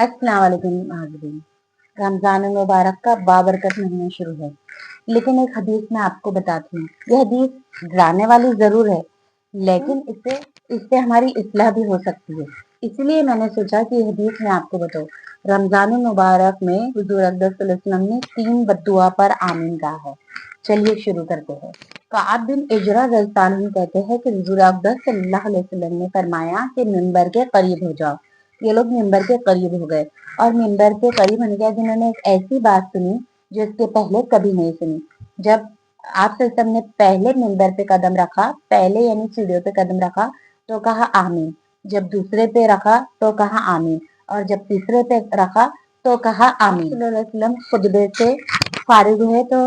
अस्सलाम वालेकुम नाज़रीन। रमजान मुबारक का बाबरकत महीना शुरू है, लेकिन एक हदीस मैं आपको बताती हूँ। यह हदीस डराने वाली जरूर है, लेकिन इससे हमारी इस्लाह भी हो सकती है। इसलिए मैंने सोचा कि यह हदीस मैं आपको बताऊँ। रमजान मुबारक में हुजूर अक़दस सल्लल्लाहु अलैहि वसल्लम ने 3 बद्दुआ पर आमीन कहा है। चलिए शुरू करते हैं। कअब बिन इजरा रज़ियल्लाहु अन्हु कहते हैं कि हुजूर अक़दस सल्लल्लाहु अलैहि वसल्लम ने फरमाया कि मिंबर के करीब हो जाओ। ये लोग मिंबर के करीब हो गए और मिंबर के करीब होने के बाद उन्होंने एक ऐसी बात सुनी जो इसके पहले कभी नहीं सुनी। जब आप सल्लल्लाहु अलैहि वसल्लम ने पहले मिंबर पे कदम रखा, पहले यानी सीढ़ियों पे कदम रखा तो कहा आमीन, जब दूसरे पे रखा तो कहा आमीन, और जब तीसरे पे रखा तो कहा आमीन। सल्लल्लाहु अलैहि वसल्लम खुतबे से फारिग हुए तो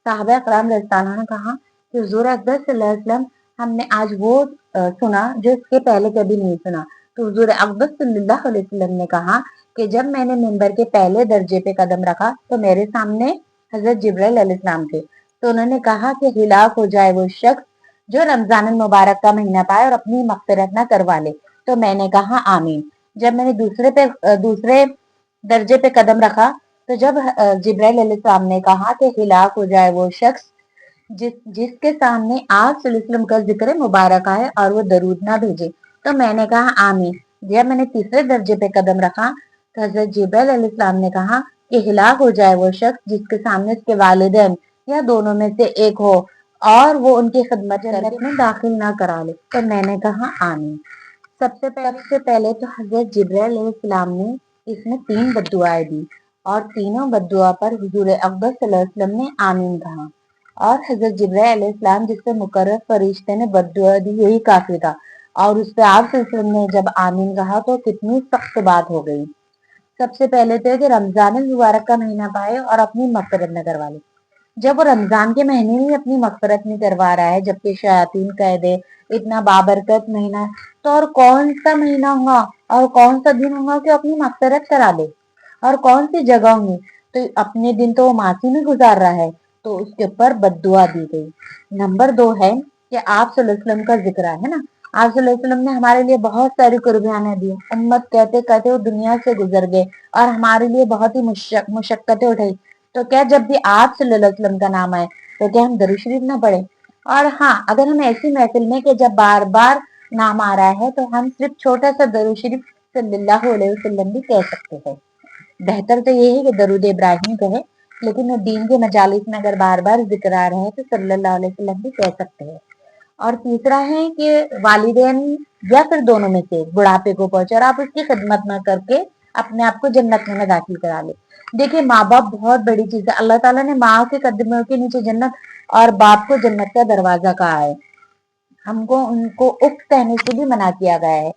साहबा कराम रज़ियल्लाहु अन्हुम ने कहा कि हुजूर अक़दस सल्लल्लाहु अलैहि वसल्लम हमने आज वो सुना जो इसके पहले कभी नहीं सुना। तो हुजूर अक़दस सल्लल्लाहु अलैहि वसल्लम ने कहा कि जब मैंने मिंबर के पहले दर्जे पे कदम रखा तो मेरे सामने हजरत जिब्राइल अलैहिस्सलाम थे। तो उन्होंने कहा कि हिलाक हो जाए वो शख्स जो रमजान मुबारक का महीना पाए और अपनी मग़फ़िरत न करवा ले। तो मैंने कहा आमीन। जब मैंने दूसरे दर्जे पे कदम रखा तो जब जिब्राइल अलैहिस्सलाम ने कहा कि हिलाक हो जाए वो शख्स जिसके सामने आप सल्लल्लाहु अलैहि वसल्लम का जिक्र मुबारक है और वो दरूद ना भेजे। तो मैंने कहा आमीन। जब मैंने तीसरे दर्जे पे कदम रखा तो हजरत जिब्राइल अलैहिस्सलाम ने कहा कि हिलाक हो जाए वो शख्स जिसके सामने उसके वालिदैन या दोनों में से एक हो और वो उनकी खिदमत जन्नत में दाखिल ना करा ले। तो मैंने कहा आमीन। सबसे पहले तो हजरत जिब्राइल अलैहिस्सलाम ने इसमें 3 बद्दुआएं दी और तीनों बद्दुआ पर हुजूर अक़दस सल्लल्लाहु अलैहि वसल्लम ने आमीन कहा और हजरत जिब्राइल अलैहिस्सलाम जिससे मुकर्रर फरिश्ते ने बद्दुआ दी यही काफी था। और उस पे आप सल्लल्लाहु अलैहि वसल्लम ने जब आमीन कहा तो कितनी सख्त बात हो गई। सबसे पहले तो है कि रमजान मुबारक का महीना पाए और अपनी मग़फ़िरत न करवा ले। जब वो रमजान के महीने में अपनी मग़फ़िरत नहीं करवा रहा है, जबकि शयातीन कह दे इतना बाबरकत महीना, तो और कौन सा महीना होगा और कौन सा दिन होगा कि अपनी मग़फ़िरत करा ले, और कौन सी जगह होंगी। तो अपने दिन तो वो मासी में गुजार रहा है, तो उसके ऊपर बद्दुआ दी गई। नंबर 2 है कि आप सल्लल्लाहु अलैहि वसल्लम का जिक्र है ना, आप सल्लल्लाहु अलैहि वसल्लम ने हमारे लिए बहुत सारी कुर्बानियां दी। उम्मत कहते कहते वो दुनिया से गुजर गए और हमारे लिए बहुत ही मुशक्कतें उठाई। तो क्या जब भी आप सल्लल्लाहु अलैहि वसल्लम का नाम आए तो क्या हम दरूद शरीफ ना पढ़े? और हाँ, अगर हम ऐसी महफिल में कि जब बार बार नाम आ रहा है तो हम सिर्फ छोटा सा दरूद शरीफ सल्लल्लाहु अलैहि वसल्लम भी कह सकते हैं। बेहतर तो ये है कि दरूद इब्राहिम कहे, लेकिन दीन के मजालिस में अगर बार बार जिक्र आ रहे हैं तो सल्लल्लाहु अलैहि वसल्लम भी कह सकते हैं। और तीसरा है कि वालिदैन या फिर दोनों में से बुढ़ापे को पहुंचे और आप उसकी खिदमत ना करके अपने आप को जन्नत में दाखिल करा ले। देखिए, माँ बाप बहुत बड़ी चीज है। अल्लाह ताला ने माँ के कदमों के नीचे जन्नत और बाप को जन्नत का दरवाजा कहा है। हमको उनको उफ कहने से भी मना किया गया है।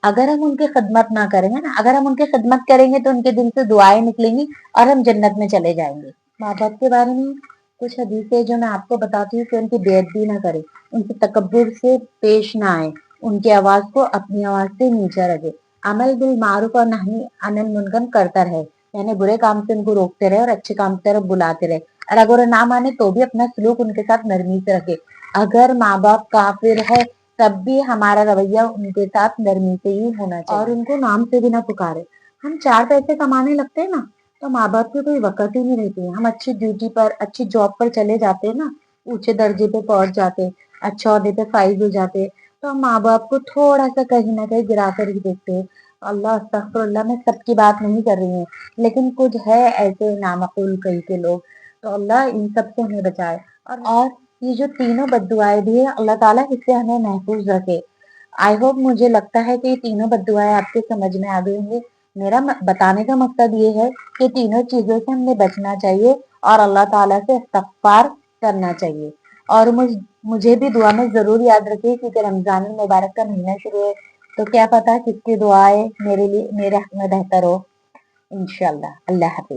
अगर हम उनकी खिदमत ना करेंगे ना, अगर हम उनकी खिदमत करेंगे तो उनके दिल से दुआएं निकलेंगी और हम जन्नत में चले जाएंगे। माँ बाप के बारे में कुछ हदीसें जो मैं आपको बताती हूँ कि उनकी बेइज्जती ना करे, उनसे तकब्बुर से पेश ना आए, उनकी आवाज को अपनी आवाज से नीचा रखे, अमल बिल मारूफ और नही अनिल मुनकर करता रहे, यानी बुरे काम से उनको रोकते रहे और अच्छे काम की तरफ बुलाते रहे। और अगर ना माने तो भी अपना सलूक उनके साथ नरमी से रखे। अगर माँ बाप काफिर है तब भी हमारा रवैया उनके साथ नरमी से ही होना चाहिए और उनको नाम से भी ना पुकारे। हम 4 पैसे कमाने लगते हैं ना तो माँ बाप की कोई वक़्त ही नहीं रहती है। हम अच्छी ड्यूटी पर, अच्छी जॉब पर चले जाते हैं ना, ऊंचे दर्जे पे पहुंच जाते, अच्छे ओहदे पे फाइज हो जाते, तो हम माँ बाप को थोड़ा सा कहीं ना कहीं गिरा कर ही देखते हैं। अल्लाह अस्तगफिरुल्लाह, मैं सबकी बात नहीं कर रही हूँ, लेकिन कुछ है ऐसे नामकूल कई के लोग, तो अल्लाह इन सब से हमें बचाए। और ये जो तीनों बद्दुआएं भी है, अल्लाह ताला इससे हमें महफूज रखे। आई होप, मुझे लगता है कि ये तीनों बद्दुआएं आपके समझ में आ गई होंगी। मेरा बताने का मकसद ये है कि तीनों चीजों से हमें बचना चाहिए और अल्लाह ताला से इस्तग़फ़ार करना चाहिए। और मुझे भी दुआ में जरूर याद रखिए, क्योंकि रमजान मुबारक का महीना शुरू है, तो क्या पता किसकी दुआएं मेरे लिए मेरे हक में बेहतर हो। इंशाल्लाह। अल्लाह हाफिज।